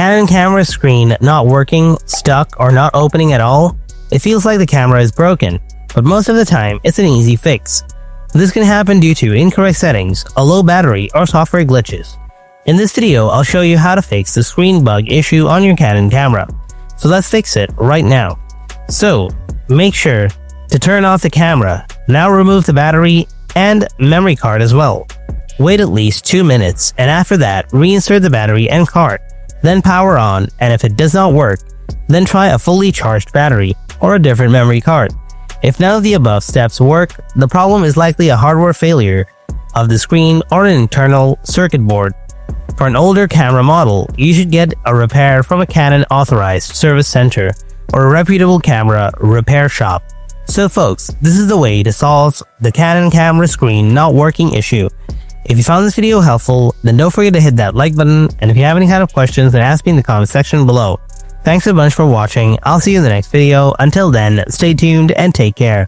Canon camera screen not working, stuck, or not opening at all? It feels like the camera is broken, but most of the time it's an easy fix. This can happen due to incorrect settings, a low battery, or software glitches. In this video, I'll show you how to fix the screen bug issue on your Canon camera. So let's fix it right now. So, make sure to turn off the camera. Now remove the battery and memory card as well. Wait at least 2 minutes, and after that, reinsert the battery and card. Then power on, and if it does not work, then try a fully charged battery or a different memory card. If none of the above steps work, the problem is likely a hardware failure of the screen or an internal circuit board. For an older camera model, you should get a repair from a Canon authorized service center or a reputable camera repair shop. So folks, this is the way to solve the Canon camera screen not working issue. If you found this video helpful, then don't forget to hit that like button, and if you have any kind of questions, then ask me in the comment section below. Thanks a bunch for watching. I'll see you in the next video. Until then, stay tuned and take care.